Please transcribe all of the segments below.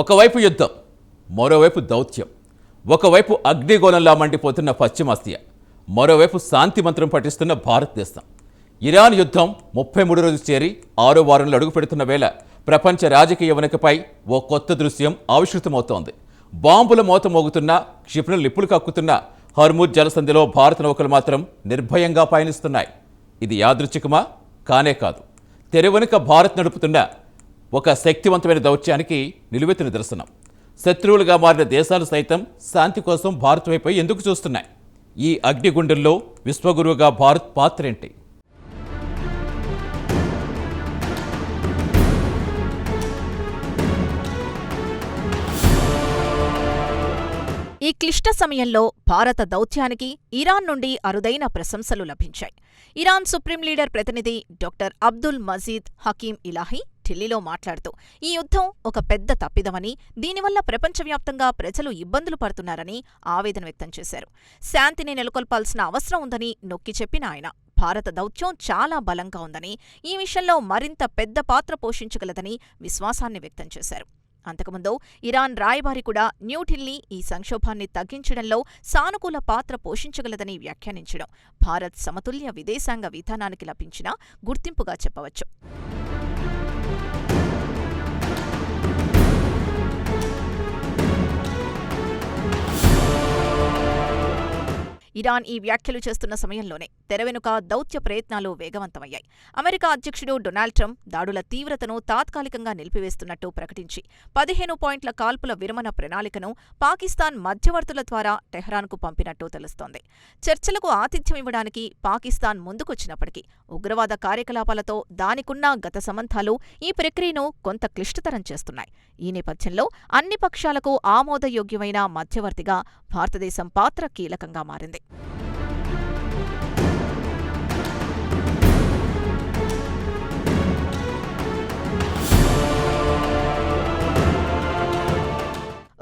ఒకవైపు యుద్ధం, మరోవైపు దౌత్యం. ఒకవైపు అగ్నిగోళంలా మండిపోతున్న పశ్చిమాసియా, మరోవైపు శాంతి మంత్రం పఠిస్తున్న భారతదేశం. ఇరాన్ యుద్ధం 33 రోజు చేరి 6వ వారంలో అడుగుపెడుతున్న వేళ ప్రపంచ రాజకీయ వెనుకపై ఓ కొత్త దృశ్యం ఆవిష్కృతమవుతోంది. బాంబుల మోత మోగుతున్న, క్షిపణులు నిప్పులు కక్కుతున్న హర్ముజ్ జలసంధిలో భారత నౌకలు మాత్రం నిర్భయంగా పయనిస్తున్నాయి. ఇది యాదృచ్ఛికమా? కానే కాదు. తెర వెనుక భారత్ నడుపుతున్న ఒక శక్తివంతమైన దౌత్యానికి నిలువెత్తు నిదర్శనం. శత్రువులుగా మారిన దేశాలు సైతం శాంతి కోసం భారత్ వైపు ఎందుకు చూస్తున్నాయి? ఈ అగ్నిగుండెల్లో విశ్వగురువుగా భారత్ పాత్రేంటి? ఈ క్లిష్ట సమయంలో భారత దౌత్యానికి ఇరాన్ నుండి అరుదైన ప్రశంసలు లభించాయి. ఇరాన్ సుప్రీం లీడర్ ప్రతినిధి డాక్టర్ అబ్దుల్ మజీద్ హకీం ఇలాహీ ఢిల్లీలో మాట్లాడుతూ ఈ యుద్ధం ఒక పెద్ద తప్పిదమని, దీనివల్ల ప్రపంచవ్యాప్తంగా ప్రజలు ఇబ్బందులు పడుతున్నారని ఆవేదన వ్యక్తం చేశారు. శాంతిని నెలకొల్పాల్సిన అవసరం ఉందని నొక్కి చెప్పిన ఆయన, భారత దౌత్యం చాలా బలంగా ఉందని, ఈ విషయంలో మరింత పెద్ద పాత్ర పోషించగలదని విశ్వాసాన్ని వ్యక్తం చేశారు. అంతకుముందు ఇరాన్ రాయబారి కూడా న్యూఢిల్లీ ఈ సంక్షోభాన్ని తగ్గించడంలో సానుకూల పాత్ర పోషించగలదని వ్యాఖ్యానించడం భారత్ సమతుల్య విదేశాంగ విధానానికి లభించిన గుర్తింపుగా చెప్పవచ్చు. ఇరాన్ ఈ వ్యాఖ్యలు చేస్తున్న సమయంలోనే తెర వెనుక దౌత్య ప్రయత్నాలు వేగవంతమయ్యాయి. అమెరికా అధ్యక్షుడు డొనాల్డ్ ట్రంప్ దాడుల తీవ్రతను తాత్కాలికంగా నిలిపివేస్తున్నట్టు ప్రకటించి 15 పాయింట్ల కాల్పుల విరమణ ప్రణాళికను పాకిస్తాన్ మధ్యవర్తుల ద్వారా టెహ్రాన్కు పంపినట్టు తెలుస్తోంది. చర్చలకు ఆతిథ్యం ఇవ్వడానికి పాకిస్తాన్ ముందుకొచ్చినప్పటికీ ఉగ్రవాద కార్యకలాపాలతో దానికున్న గత సంబంధాలు ఈ ప్రక్రియను కొంత క్లిష్టతరం చేస్తున్నాయి. ఈ నేపథ్యంలో అన్ని పక్షాలకు ఆమోదయోగ్యమైన మధ్యవర్తిగా భారతదేశం పాత్ర కీలకంగా మారింది.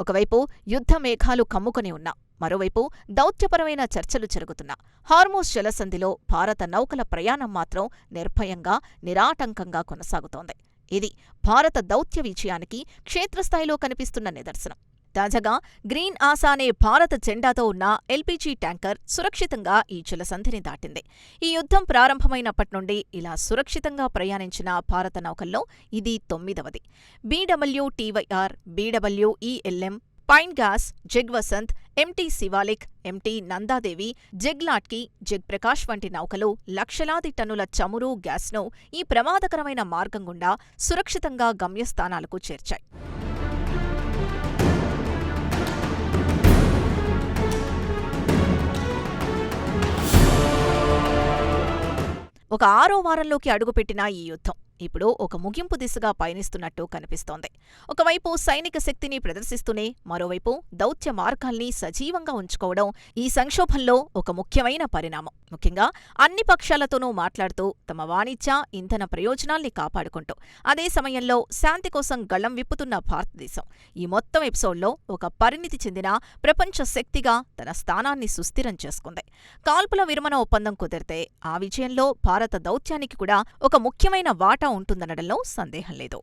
ఒకవైపు యుద్ధ మేఘాలు కమ్ముకొని ఉన్నా, మరోవైపు దౌత్యపరమైన చర్చలు జరుగుతున్నా, హార్మూజ్ జలసంధిలో భారత నౌకల ప్రయాణం మాత్రం నిర్భయంగా, నిరాటంకంగా కొనసాగుతోంది. ఇది భారత దౌత్య విజయానికి క్షేత్రస్థాయిలో కనిపిస్తున్న నిదర్శనం. తాజాగా గ్రీన్ ఆశా అనే భారత జెండాతో ఉన్న ఎల్పీజీ ట్యాంకర్ సురక్షితంగా ఈ జలసంధిని దాటింది. ఈ యుద్ధం ప్రారంభమైనప్పటి నుండి ఇలా సురక్షితంగా ప్రయాణించిన భారత నౌకల్లో ఇది 9వది. BWTYR, BWELM, Pine Gas, Jag Vasant, MT Shivalik, MT Nanda Devi, Jag Ladki, Jag Prakash వంటి నౌకలు లక్షలాది టన్నుల చమురు, గ్యాస్ను ఈ ప్రమాదకరమైన మార్గం గుండా సురక్షితంగా గమ్యస్థానాలకు చేర్చాయి. ఒక 6వ వారంలోకి అడుగుపెట్టిన ఈ యుద్ధం ఇప్పుడు ఒక ముగింపు దిశగా పయనిస్తున్నట్టు కనిపిస్తోంది. ఒకవైపు సైనిక శక్తిని ప్రదర్శిస్తూనే మరోవైపు దౌత్య మార్గాల్ని సజీవంగా ఉంచుకోవడం ఈ సంక్షోభంలో ఒక ముఖ్యమైన పరిణామం. ముఖ్యంగా అన్ని పక్షాలతోనూ మాట్లాడుతూ తమ వాణిజ్య, ఇంధన ప్రయోజనాల్ని కాపాడుకుంటూ అదే సమయంలో శాంతి కోసం గళం విప్పుతున్న భారతదేశం ఈ మొత్తం ఎపిసోడ్లో ఒక పరిణితి చెందిన ప్రపంచ శక్తిగా తన స్థానాన్ని సుస్థిరం చేసుకుంది. కాల్పుల విరమణ ఒప్పందం కుదిరితే ఆ విజయంలో భారత దౌత్యానికి కూడా ఒక ముఖ్యమైన వాటా ఉంటుందనడంలో సందేహం లేదు.